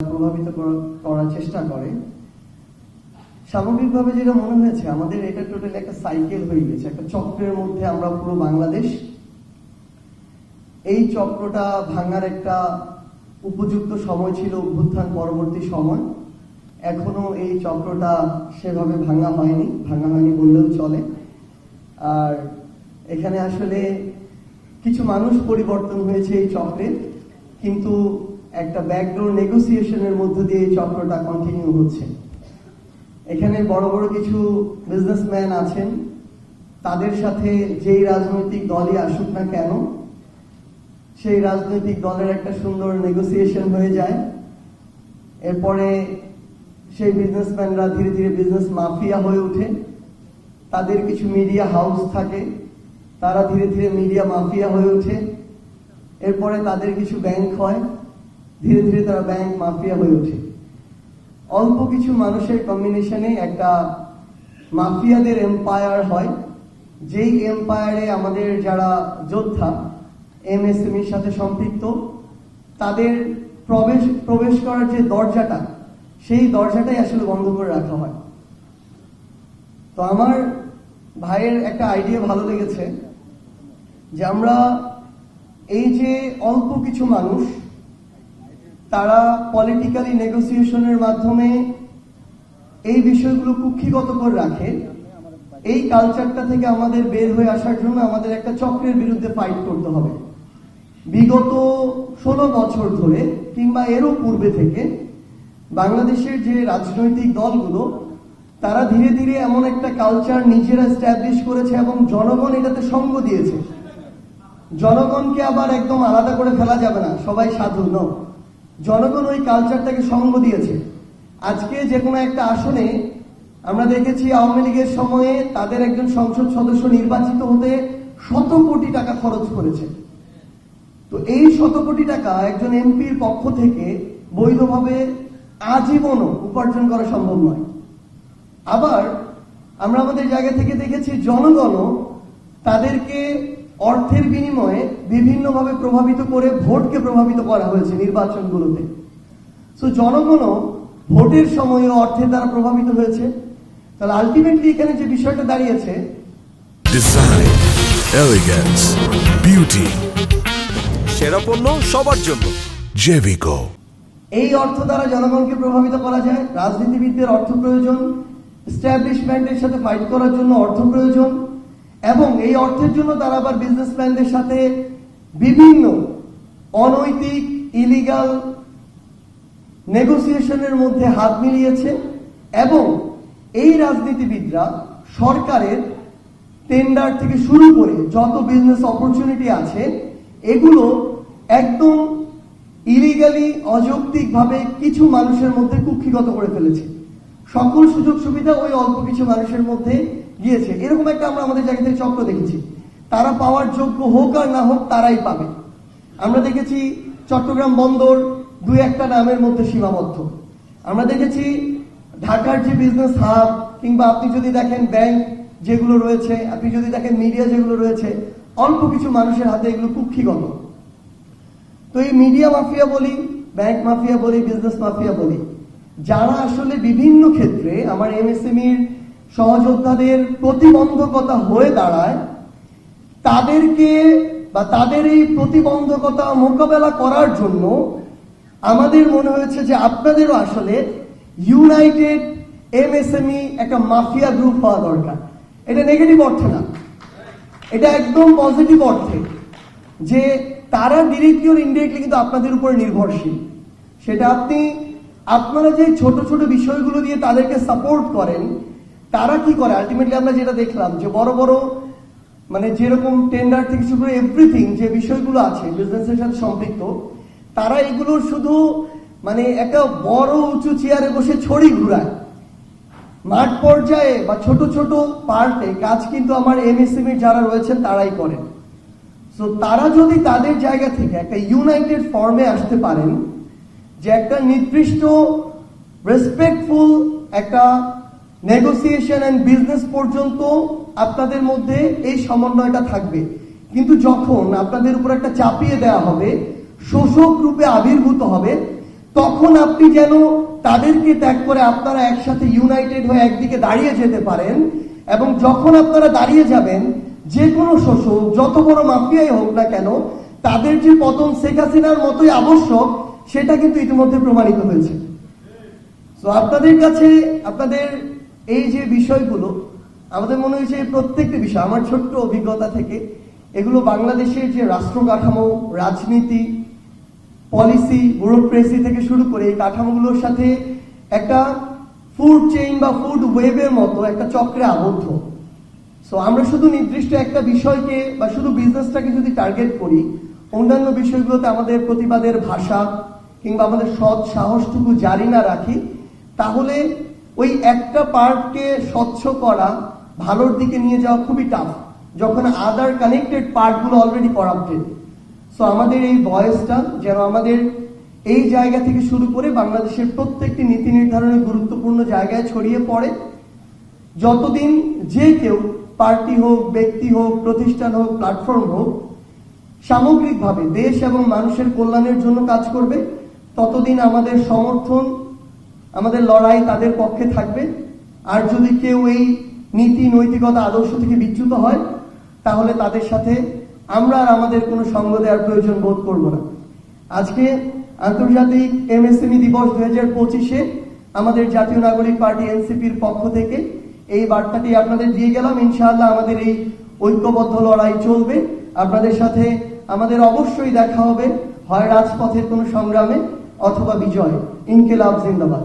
প্রভাবিত করার চেষ্টা করে। সামগ্রিকভাবে যেটা মনে হয়েছে, আমাদের এটা টোটালি একটা সাইকেল হয়ে গেছে, একটা চক্রের মধ্যে আমরা পুরো বাংলাদেশ। এই চক্রটা ভাঙার একটা উপযুক্ত সময় ছিল অভ্যুত্থান পরবর্তী সময়। এখনো এই চক্রটা সেভাবে ভাঙা হয়নি বললেও চলে। আর এখানে আসলে কিছু মানুষ পরিবর্তন হয়েছে এই চক্রে, কিন্তু একটা ব্যাকডোর নেগোসিয়েশনের মধ্য দিয়ে এই চক্রটা কন্টিনিউ হচ্ছে। এখানে বড় বড় কিছু বিজনেসম্যান আছেন, তাদের সাথে যেই রাজনৈতিক দলই আসুক না কেন, সেই রাজনৈতিক দলের একটা সুন্দর নেগোসিয়েশন হয়ে যায়। এরপরে সেই বিজনেসম্যানরা ধীরে ধীরে বিজনেস মাফিয়া হয়ে ওঠে। তাদের কিছু মিডিয়া হাউস থাকে, তারা ধীরে ধীরে মিডিয়া মাফিয়া হয়ে ওঠে। এরপরে তাদের কিছু ব্যাংক হয়, ধীরে ধীরে তারা ব্যাংক মাফিয়া হয়ে ওঠে। অল্প কিছু মানুষের কম্বিনেশনে একটা মাফিয়াদের এম্পায়ার হয়, যেই এম্পায়ারে আমাদের যারা যোদ্ধা এমএসএমইর সাথে সম্পৃক্ত, তাদের প্রবেশ করার যে দরজাটা, সেই দরজাটাই আসলে বন্ধ করে রাখা হয়। তো আমার ভাইয়ের একটা আইডিয়া ভালো লেগেছে যে আমরা এই যে অল্প কিছু মানুষ, তারা পলিটিক্যালি নেগোসিয়েশনের মাধ্যমে এই বিষয়গুলো কুক্ষিগত করে রাখে। এই কালচারটা থেকে আমাদের বের হয়ে আসার জন্য আমাদের একটা চক্রের বিরুদ্ধে ফাইট করতে হবে। বিগত 16 বছর ধরে কিংবা এরও পূর্বে থেকে বাংলাদেশের যে রাজনৈতিক দলগুলো, তারা ধীরে ধীরে এমন একটা কালচার নিজেরা এস্টাবলিশ করেছে এবং জনগণ এটাতে সঙ্গ দিয়েছে। জনগণকে আবার একদম আলাদা করে ফেলা যাবে না, সবাই সাধু নয়। জনগণ ওই কালচারটাকে সঙ্গ দিয়েছে। আজকে যে কোনো একটা আসনে আমরা দেখেছি আওয়ামী লীগের সময়ে তাদের একজন সংসদ সদস্য নির্বাচিত হতে 100 কোটি টাকা খরচ করেছে। তো এই 100 কোটি টাকা একজন এমপির পক্ষ থেকে বৈধভাবে আজীবনও উপার্জন করা সম্ভব নয়। আবার আমরা আমাদের জায়গা থেকে দেখেছি জনগণও তাদেরকে অর্থের বিনিময়ে বিভিন্নভাবে প্রভাবিত করে ভোটকে প্রভাবিত করা হয়েছে নির্বাচনগুলোতে। সো জনগণও ভোটের সময়ে অর্থের দ্বারা প্রভাবিত হয়েছে। তাহলে আলটিমেটলি এখানে যে বিষয়টা দাঁড়িয়েছে, ডিজাইন, এলিগেন্স, বিউটি, সেরা পণ্য সবার জন্য জেভিকো। এই অর্থ দ্বারা জনগণকে প্রভাবিত করা যায়। রাজনীতিবিদদের অর্থ প্রয়োজন, এস্টাবলিশমেন্টের সাথে ফাইট করার জন্য অর্থ প্রয়োজন, এবং এই অর্থের জন্য তারা আবার বিজনেসম্যানদের সাথে বিভিন্ন অনৈতিক ইলিগাল নেগোসিয়েশনের মধ্যে হাত মিলিয়েছে। এবং এই রাজনীতিবিদরা সরকারের টেন্ডার থেকে শুরু করে যত বিজনেস অপরচুনিটি আছে, এগুলো একদম ইলিগালি অযৌক্তিকভাবে কিছু মানুষের মধ্যে কুক্ষিগত করে ফেলেছে। সকল সুযোগ সুবিধা ওই অল্প কিছু মানুষের মধ্যে গিয়েছে। এরকম একটা আমরা আমাদের জায়গা থেকে চক্র দেখেছি। তারা পাওয়ার যোগ্য হোক আর না হোক, তারাই পাবে। আমরা দেখেছি চট্টগ্রাম বন্দর 2-1টা নামের মধ্যে সীমাবদ্ধ। আমরা দেখেছি ঢাকার যে বিজনেস হাব, কিংবা আপনি যদি দেখেন ব্যাংক যেগুলো রয়েছে, আপনি যদি দেখেন মিডিয়া যেগুলো রয়েছে, অল্প কিছু মানুষের হাতে এগুলো কুক্ষিগত। তো এই মিডিয়া মাফিয়া বলি, ব্যাংক মাফিয়া বলি, বিজনেস মাফিয়া বলি, যারা আসলে বিভিন্ন ক্ষেত্রে আমার এমএসএমইর সহযোদ্ধাদের প্রতিবন্ধকতা হয়ে দাঁড়ায়, তাদেরকে বা তাদের এই প্রতিবন্ধকতা মোকাবেলা করার জন্য আমাদের মনে হয়েছে যে আপনাদেরও আসলে ইউনাইটেড এমএসএমই একটা মাফিয়া গ্রুপ হওয়া দরকার। এটা নেগেটিভ অর্থে না, এটা একদম পজিটিভ অর্থে, যে তারা ডিরেক্টলি আর ইনডিরেক্টলি কিন্তু আপনাদের উপর নির্ভরশীল। সেটা আপনারা যে ছোট ছোট বিষয়গুলো দিয়ে তাদেরকে সাপোর্ট করেন, তারা কি করে আলটিমেটলি আমরা যেটা দেখলাম যে বড় বড় মানে যেরকম টেন্ডার থেকে শুরু করে এভরিথিং যে বিষয়গুলো আছে বিজনেসের সাথে সম্পৃক্ত, তারা এগুলো শুধু মানে একটা বড় উঁচু চেয়ারে বসে ছড়ি ঘুরায়। মাঠ পর্যায়ে বা ছোট ছোট পার্টে কাজ কিন্তু আমার এমএসএমইর যারা রয়েছেন তারাই করেন। সো তারা যদি তাদের জায়গা থেকে একটা ইউনাইটেড ফর্মে আসতে পারেন, যে একটা নির্দিষ্ট রেসপেক্টফুল একটা নেগোসিয়েশন এন্ড বিজনেস পর্যন্ত আপনাদের মধ্যে এই সমন্বয়টা থাকবে। কিন্তু যখন আপনাদের উপর একটা চাপিয়ে দেওয়া হবে, শোষক রূপে আবির্ভূত হবে, তখন আপনি যেন তাদেরকে ত্যাগ করে আপনারা একসাথে ইউনাইটেড হয়ে একদিকে দাঁড়িয়ে যেতে পারেন, এবং যখন আপনারা দাঁড়িয়ে যাবেন, যে কোনো শোষক যত বড় মাফিয়াই হোক না কেন, তাদের যে পতন শেখ হাসিনার মতোই আবশ্যক, সেটা কিন্তু ইতিমধ্যে প্রমাণিত হয়েছে। তো আপনাদের কাছে আপনাদের এই যে বিষয়গুলো, আমাদের মনে হয়েছে এই প্রত্যেকটি বিষয়, আমার ছোট্ট অভিজ্ঞতা থেকে, এগুলো বাংলাদেশের যে রাষ্ট্র কাঠামো, রাজনীতি, পলিসি, ব্যুরোক্রেসি থেকে শুরু করে এই কাঠামোগুলোর সাথে একটা ফুড চেইন বা ফুড ওয়েবের মতো একটা চক্রে আবদ্ধ। সো আমরা শুধু নির্দিষ্ট একটা বিষয়কে বা শুধু বিজনেসটাকে যদি টার্গেট করি, অন্যান্য বিষয়গুলোতে আমাদের প্রতিবাদের ভাষা কিংবা আমাদের সৎ সাহসটুকু জারি না রাখি, তাহলে ওই একটা পার্টকে স্বচ্ছ করা, ভালোর দিকে নিয়ে যাওয়া খুবই টাফ, যখন আদার কানেক্টেড পার্টগুলো অলরেডি করাপ্টেড। সো আমাদের এই ভয়েসটা যেন আমাদের এই জায়গা থেকে শুরু করে বাংলাদেশের প্রত্যেকটি নীতি নির্ধারণের গুরুত্বপূর্ণ জায়গায় ছড়িয়ে পড়ে। যতদিন যে কেউ, পার্টি হোক, ব্যক্তি হোক, প্রতিষ্ঠান হোক, প্ল্যাটফর্ম হোক, সামগ্রিকভাবে দেশ এবং মানুষের কল্যাণের জন্য কাজ করবে, ততদিন আমাদের সমর্থন, আমাদের লড়াই তাদের পক্ষে থাকবে। আর যদি কেউ এই নীতি, নৈতিকতা, আদর্শ থেকে বিচ্যুত হয়, তাহলে তাদের সাথে আমরা আর আমাদের কোনো সঙ্গ দেওয়ার প্রয়োজন বোধ করব না। আজকে আন্তর্জাতিক এমএসএমই দিবস 2025-এ আমাদের জাতীয় নাগরিক পার্টি এনসিপির পক্ষ থেকে এই বার্তাটি আপনাদের দিয়ে গেলাম। ইনশাআল্লাহ আমাদের এই ঐক্যবদ্ধ লড়াই চলবে। আপনাদের সাথে আমাদের অবশ্যই দেখা হবে, হয় রাজপথের কোনো সংগ্রামে অথবা বিজয়। ইনকিলাব জিন্দাবাদ।